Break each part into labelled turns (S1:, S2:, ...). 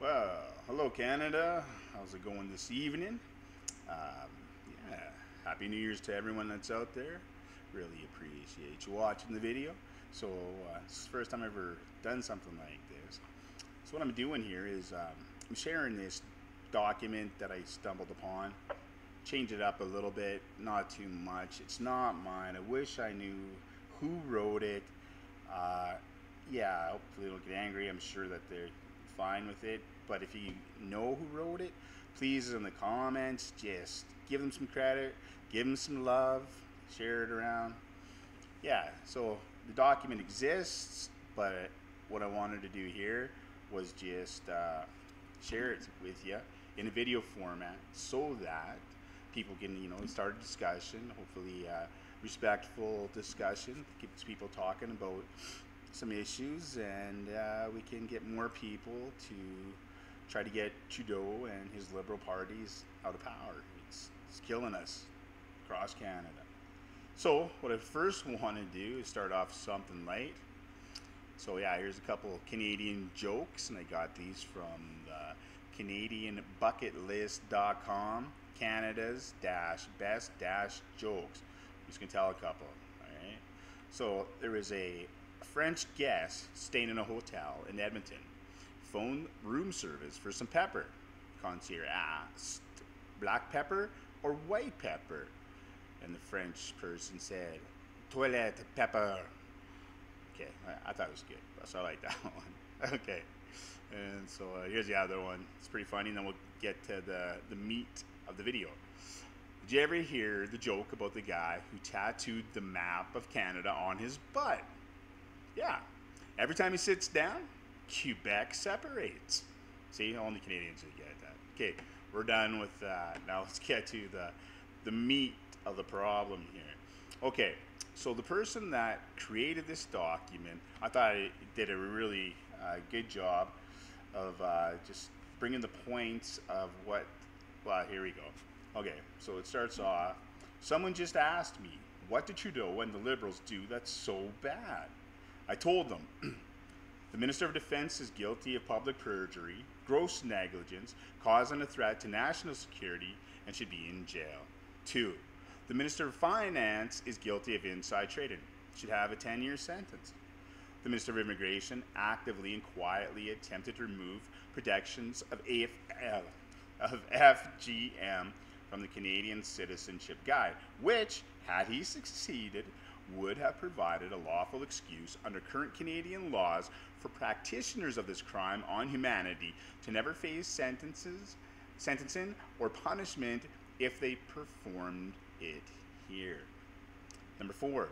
S1: Well, hello Canada. How's it going this evening? Um, yeah, Happy New Year's to everyone that's out there. Really appreciate you watching the video. This is the first time I've ever done something like this. So what I'm doing here is I'm sharing this document that I stumbled upon. Change it up a little bit, not too much. It's not mine. I wish I knew who wrote it. Uh, yeah, hopefully they don't get angry. I'm sure that they're fine with it. But if you know who wrote it, please in the comments just give them some credit, give them some love, share it around. Yeah, so the document exists, but what I wanted to do here was just share it with you in a video format so that people can, start a discussion, hopefully respectful discussion, keeps people talking about some issues, and we can get more people to try to get Trudeau and his Liberal parties out of power. It's killing us across Canada. So, what I first want to do is start off something light. So, yeah, here's a couple Canadian jokes, and I got these from the CanadianBucketList.com, Canada's best jokes. I'm just going to tell a couple. All right. So, there is a French guest staying in a hotel in Edmonton. Phone room service for some pepper. Concierge asked, black pepper or white pepper? And the French person said, toilet pepper. Okay, I thought it was good, so I like that one. Okay, and so here's the other one. It's pretty funny, and then we'll get to the meat of the video. Did you ever hear the joke about the guy who tattooed the map of Canada on his butt? Yeah, every time he sits down, Quebec separates. See, only Canadians would get that. Okay, we're done with that. Now let's get to the meat of the problem here. Okay, so the person that created this document, I thought it did a really good job of just bringing the points of what. Well, here we go. Okay, so it starts off. Someone just asked me, what did Trudeau and the Liberals do that's so bad? I told them. The Minister of Defense is guilty of public perjury, gross negligence, causing a threat to national security, and should be in jail. 2. The Minister of Finance is guilty of inside trading, should have a 10-year sentence. The Minister of Immigration actively and quietly attempted to remove protections of FGM from the Canadian Citizenship Guide, which, had he succeeded, would have provided a lawful excuse under current Canadian laws for practitioners of this crime on humanity to never face sentencing or punishment if they performed it here. Number 4,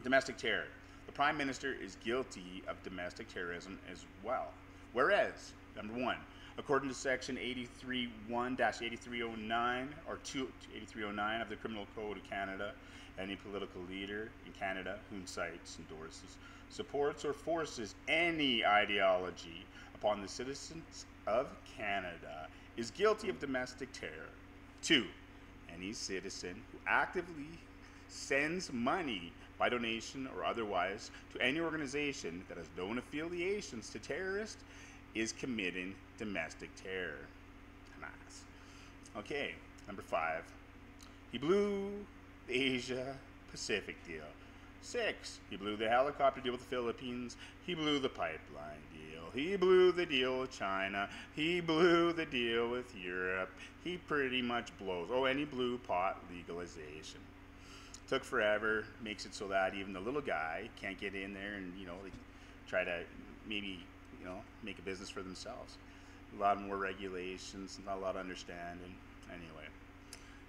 S1: domestic terror. The Prime Minister is guilty of domestic terrorism as well. Whereas, number 1, according to Section 83.1-8309 or 8309 of the Criminal Code of Canada, any political leader in Canada who incites, endorses, supports, or forces any ideology upon the citizens of Canada is guilty of domestic terror. 2. Any citizen who actively sends money by donation or otherwise to any organization that has known affiliations to terrorists is committing domestic terror. Hamas. Okay, number 5. He blew the Asia Pacific deal. 6. He blew the helicopter deal with the Philippines. He blew the pipeline deal. He blew the deal with China. He blew the deal with Europe. He pretty much blows. Oh, and he blew pot legalization. Took forever. Makes it so that even the little guy can't get in there and, like, try to maybe, make a business for themselves. A lot more regulations, not a lot of understanding. Anyway,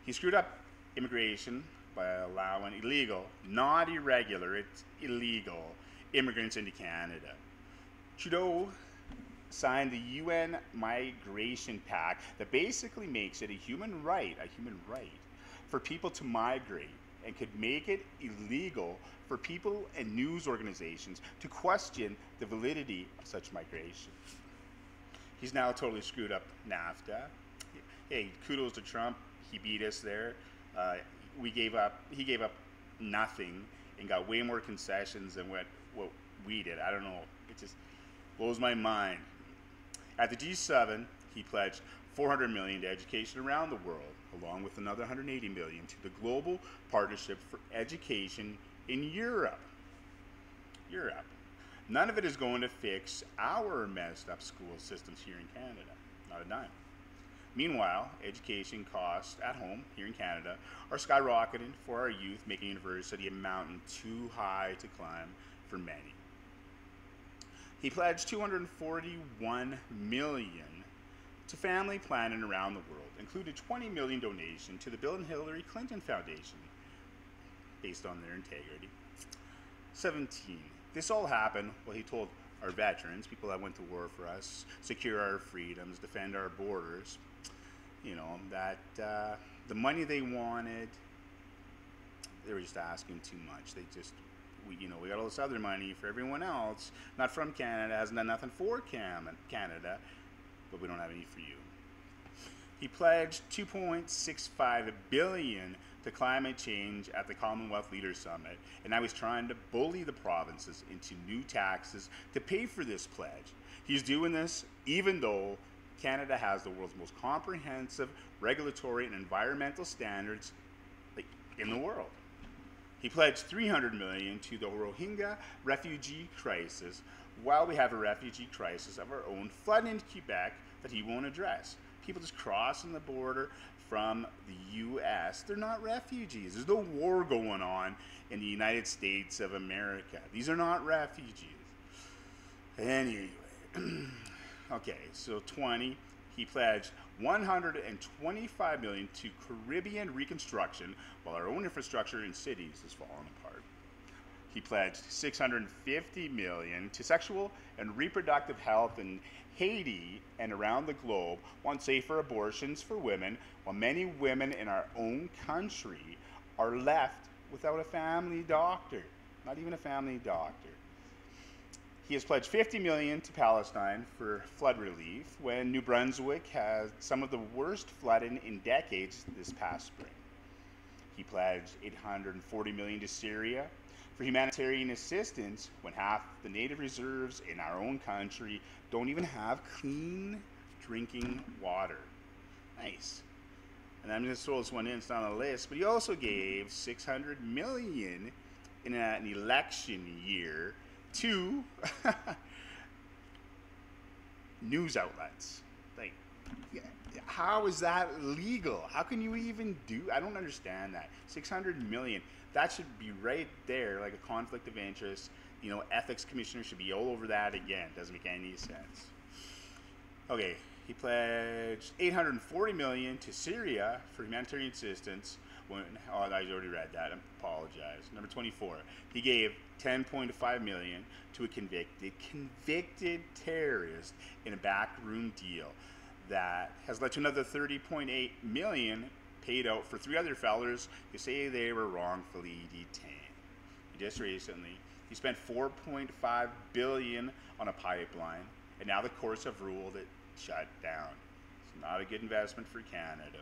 S1: he screwed up immigration by allowing illegal, not irregular, it's illegal immigrants into Canada. Trudeau signed the UN Migration Pact that basically makes it a human right for people to migrate, and could make it illegal for people and news organizations to question the validity of such migration. He's now totally screwed up NAFTA. Hey, kudos to Trump. He beat us there. He gave up nothing and got way more concessions than what we did. I don't know. It just blows my mind. At the G7, he pledged $400 million to education around the world, along with another $180 million to the Global Partnership for Education in Europe. None of it is going to fix our messed up school systems here in Canada. Not a dime. Meanwhile, education costs at home here in Canada are skyrocketing for our youth, making university a mountain too high to climb for many. He pledged $241 million to family planning around the world, included $20 million donation to the Bill and Hillary Clinton Foundation, based on their integrity. 17. This all happened while he told our veterans, people that went to war for us, secure our freedoms, defend our borders, you know, that the money they wanted, they were just asking too much. They just, we got all this other money for everyone else, not from Canada, hasn't done nothing for Canada, but we don't have any for you. He pledged $2.65 billion to climate change at the Commonwealth Leaders Summit, and now he's trying to bully the provinces into new taxes to pay for this pledge. He's doing this even though Canada has the world's most comprehensive regulatory and environmental standards in the world. He pledged $300 million to the Rohingya refugee crisis, while we have a refugee crisis of our own flooding in Quebec that he won't address. People just crossing the border from the U.S., they're not refugees. There's no war going on in the United States of America. These are not refugees. Anyway, okay, so 20, he pledged $125 million to Caribbean reconstruction, while our own infrastructure in cities is falling apart. He pledged $650 million to sexual and reproductive health in Haiti and around the globe, want safer abortions for women, while many women in our own country are left without a family doctor, not even a family doctor. He has pledged $50 million to Palestine for flood relief when New Brunswick has some of the worst flooding in decades this past spring. He pledged $840 million to Syria for humanitarian assistance when half the native reserves in our own country don't even have clean drinking water. Nice. And I'm just throw this one in, it's not on the list, but he also gave $600 million in an election year to news outlets. Like, how is that legal? How can you even do? I don't understand that. $600 million. That should be right there, like a conflict of interest. You know, ethics commissioner should be all over that again. Doesn't make any sense. Okay, he pledged $840 million to Syria for humanitarian assistance. I already read that. I apologize. Number 24, he gave $10.5 million to a convicted terrorist in a backroom deal that has led to another $30.8 million paid out for 3 other fellas who say they were wrongfully detained. Just recently, he spent $4.5 billion on a pipeline, and now the courts have ruled it shut down. It's not a good investment for Canada.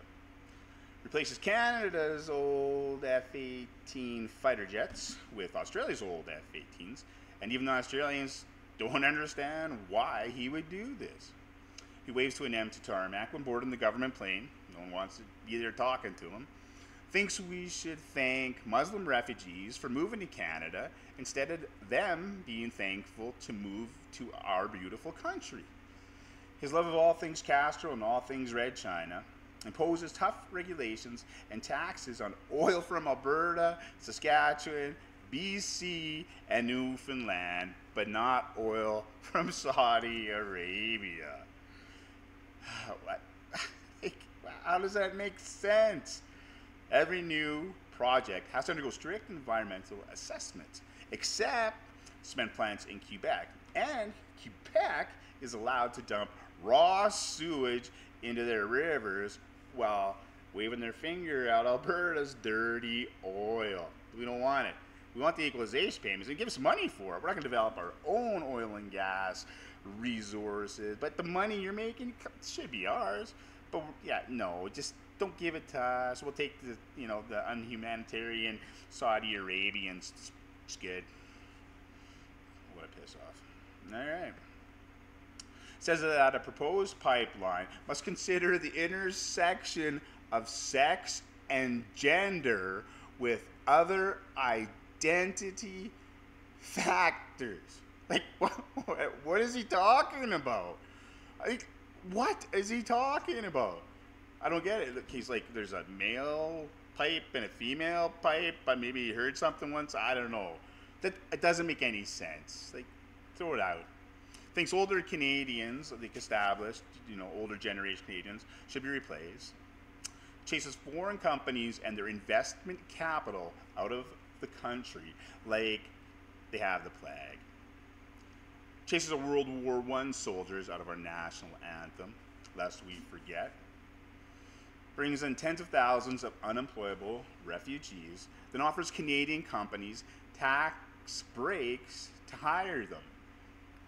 S1: Replaces Canada's old F-18 fighter jets with Australia's old F-18s, and even the Australians don't understand why he would do this. He waves to an empty tarmac when boarding the government plane. No one wants to be there talking to him. Thinks we should thank Muslim refugees for moving to Canada instead of them being thankful to move to our beautiful country. His love of all things Castro and all things Red China imposes tough regulations and taxes on oil from Alberta, Saskatchewan, BC, and Newfoundland, but not oil from Saudi Arabia. How does that make sense? Every new project has to undergo strict environmental assessments, except cement plants in Quebec. And Quebec is allowed to dump raw sewage into their rivers while waving their finger at Alberta's dirty oil. We don't want it. We want the equalization payments and give us money for it. We're not going to develop our own oil and gas resources, but the money you're making should be ours. But yeah, no, just don't give it to us. We'll take the, the unhumanitarian Saudi Arabians. It's good. What a piss off. All right. says that a proposed pipeline must consider the intersection of sex and gender with other identity factors. Like, what is he talking about? Like, what is he talking about? I don't get it. Look, he's like, there's a male pipe and a female pipe, but maybe he heard something once. I don't know. That it doesn't make any sense. Like, throw it out. Thinks older Canadians, like established, older generation Canadians, should be replaced. Chases foreign companies and their investment capital out of the country like they have the plague. Chases a World War I soldiers out of our national anthem, lest we forget. Brings in tens of thousands of unemployable refugees, then offers Canadian companies tax breaks to hire them.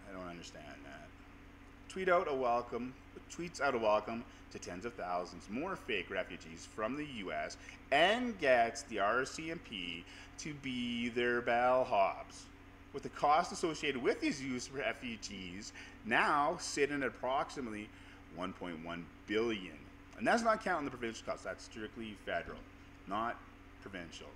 S1: I don't understand that. Tweets out a welcome to tens of thousands more fake refugees from the U.S. and gets the RCMP to be their bellhops, with the cost associated with these youth refugees now sitting at approximately $1.1 billion. And that's not counting the provincial costs. That's strictly federal, not provincial.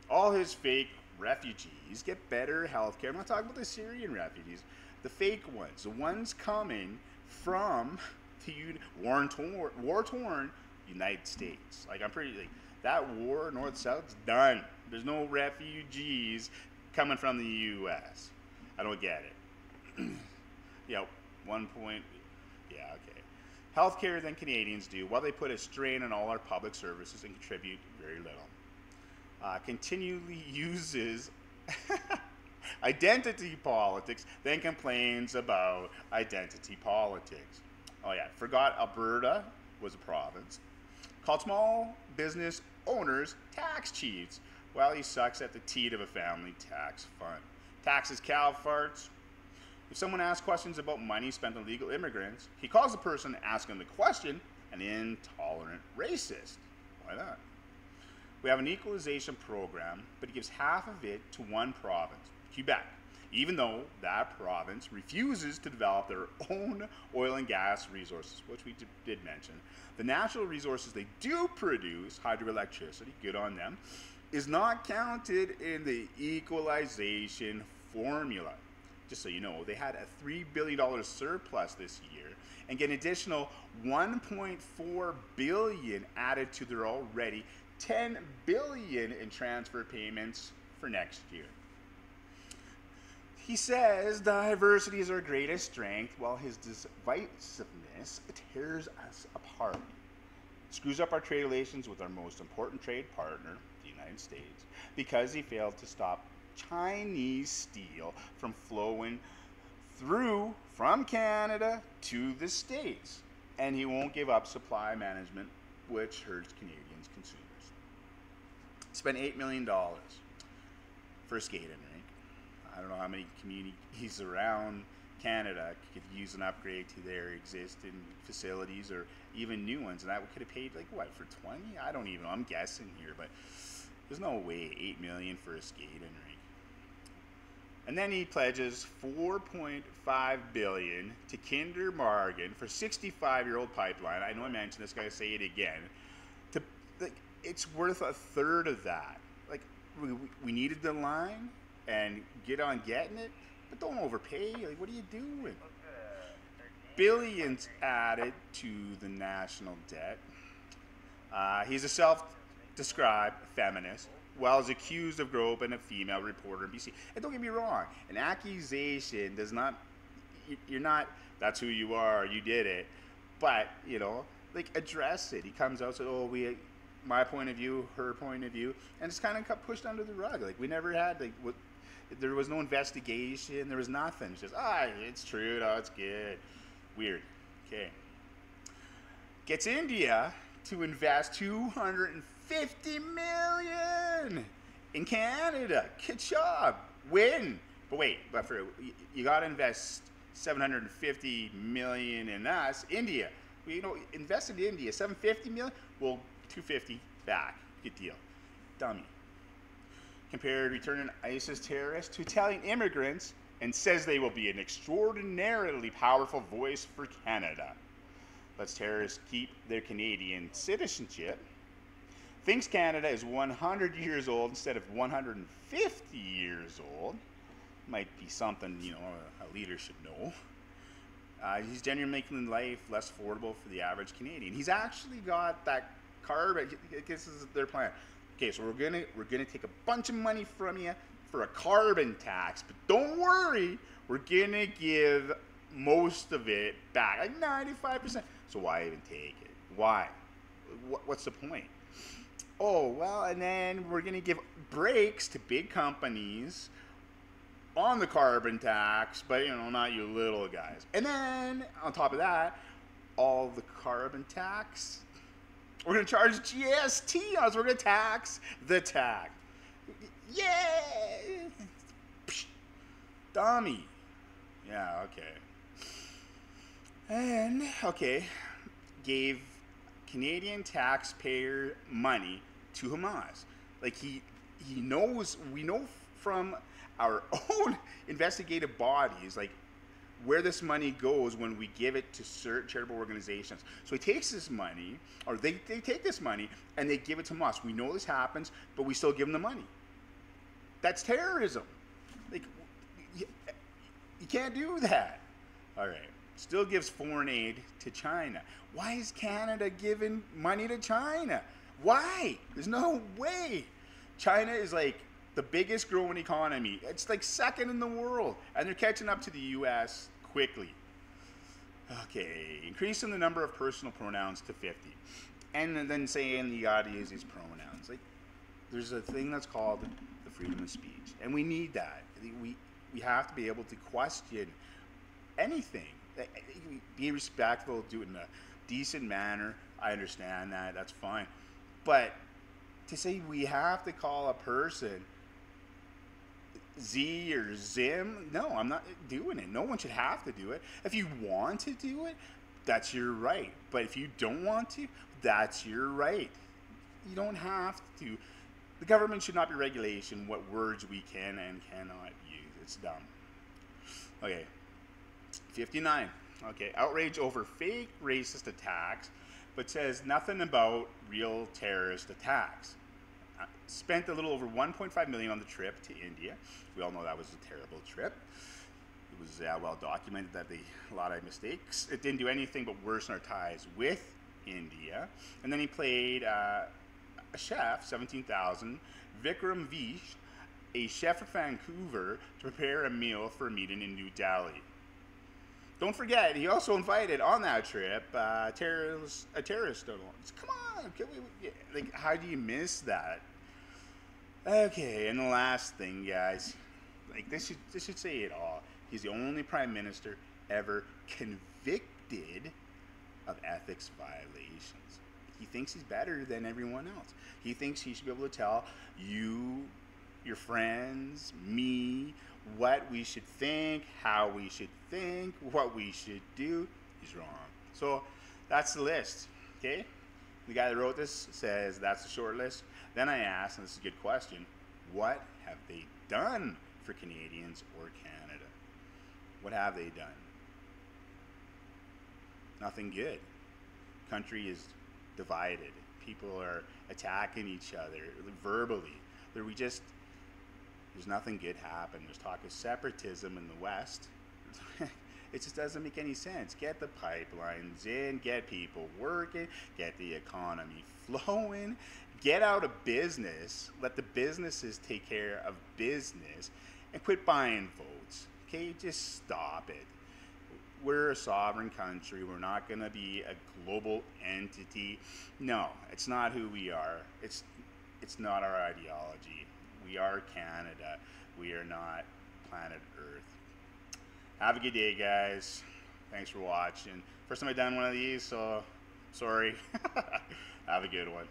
S1: All his fake refugees get better health care. I'm not talking about the Syrian refugees, the fake ones, the ones coming from the war-torn United States. Like, I'm pretty, like, that war, north-south, done. There's no refugees coming from the U.S. I don't get it. Yeah, 1 point, yeah, okay. Healthcare than Canadians do, while they put a strain on all our public services and contribute very little. Continually uses identity politics, then complains about identity politics. Oh yeah, forgot Alberta was a province. Called small business owners tax cheats, while he sucks at the teat of a family tax fund. Taxes cow farts. If someone asks questions about money spent on illegal immigrants, he calls the person asking the question an intolerant racist. Why not? We have an equalization program, but he gives half of it to one province, Quebec, even though that province refuses to develop their own oil and gas resources, which we did mention. The natural resources they do produce, hydroelectricity, good on them, is not counted in the equalization formula. Just so you know, they had a $3 billion surplus this year and get an additional $1.4 billion added to their already $10 billion in transfer payments for next year. He says diversity is our greatest strength, while his divisiveness tears us apart. Screws up our trade relations with our most important trade partner, the United States, because he failed to stop Chinese steel from flowing through from Canada to the States. And he won't give up supply management, which hurts Canadians' consumers. Spent $8 million for a skating rink. I don't know how many communities around Canada could use an upgrade to their existing facilities or even new ones, and that could have paid like what, for 20? I don't even know. I'm guessing here, but there's no way $8 million for a skating rink. And then he pledges $4.5 billion to Kinder Morgan for 65-year-old pipeline. I know I mentioned this, gotta say it again. It's worth a third of that. Like, we needed the line and get on getting it, but don't overpay. Like, what are you doing? Billions added to the national debt. He's a self-described feminist, while is accused of groping a female reporter in BC. And don't get me wrong, an accusation does not, you're not, that's who you are, you did it. But, like, address it. He comes out and says, oh, my point of view, her point of view, and it's kind of got pushed under the rug. Like, we never had, there was no investigation, there was nothing. It's just, it's true, it's good. Weird. Okay. Gets India to invest $250 million in Canada. Good job. Win. But wait, you got to invest $750 million in us, India. Invest in India, $750 million. Well, $250 back. Good deal. Dummy. Compared returning ISIS terrorists to Italian immigrants and says they will be an extraordinarily powerful voice for Canada. Lets terrorists keep their Canadian citizenship. Thinks Canada is 100 years old instead of 150 years old. Might be something, a leader should know. He's genuinely making life less affordable for the average Canadian. He's actually got that carbon. This is their plan. Okay, so we're gonna take a bunch of money from you for a carbon tax, but don't worry, we're gonna give most of it back, like 95%. So why even take it? Why? What's the point? Oh, well, and then we're gonna give breaks to big companies on the carbon tax, but not you little guys. And then on top of that, all the carbon tax, we're gonna charge GST on us. We're gonna tax the tax. Yay! Psh, dummy. Yeah, okay. And gave Canadian taxpayer money to Hamas. Like he knows. We know from our own investigative bodies, like where this money goes when we give it to certain charitable organizations. So he takes this money, or they take this money and they give it to Hamas. We know this happens, but we still give them the money. That's terrorism. Like, you can't do that. All right. Still gives foreign aid to China. Why is Canada giving money to China? Why? There's no way. China is like the biggest growing economy. It's like second in the world, and they're catching up to the U.S. quickly. Okay, increasing the number of personal pronouns to 50, and then saying you gotta use these pronouns. Like, there's a thing that's called the freedom of speech, and we need that. We have to be able to question anything. Be respectful, do it in a decent manner. I understand that. That's fine, but to say we have to call a person Z or Zim, no, I'm not doing it. No one should have to do it. If you want to do it, that's your right. But if you don't want to, that's your right. You don't have to. The government should not be regulation what words we can and cannot use. It's dumb. Okay, 59. Okay, outrage over fake racist attacks, but says nothing about real terrorist attacks. Spent a little over $1.5 million on the trip to India. We all know that was a terrible trip. It was well documented that a lot of mistakes. It didn't do anything but worsen our ties with India. And then he played a chef, 17,000, Vikram Vish, a chef of Vancouver, to prepare a meal for a meeting in New Delhi. Don't forget, he also invited on that trip a terrorist. Come on, like, how do you miss that? Okay, and the last thing, guys, like this should say it all. He's the only prime minister ever convicted of ethics violations. He thinks he's better than everyone else. He thinks he should be able to tell you, your friends, me, what we should think, how we should think, what we should do. He's wrong. So that's the list, okay? The guy that wrote this says that's the short list. Then I asked, and this is a good question, what have they done for Canadians or Canada? What have they done? Nothing good. Country is divided. People are attacking each other verbally. There's nothing good happen. There's talk of separatism in the West. It just doesn't make any sense. Get the pipelines in, get people working, get the economy flowing, get out of business, let the businesses take care of business, and quit buying votes. Okay, just stop it. We're a sovereign country. We're not going to be a global entity. No, it's not who we are. It's not our ideology. We are Canada. We are not planet Earth. Have a good day, guys. Thanks for watching. First time I've done one of these, so sorry. Have a good one.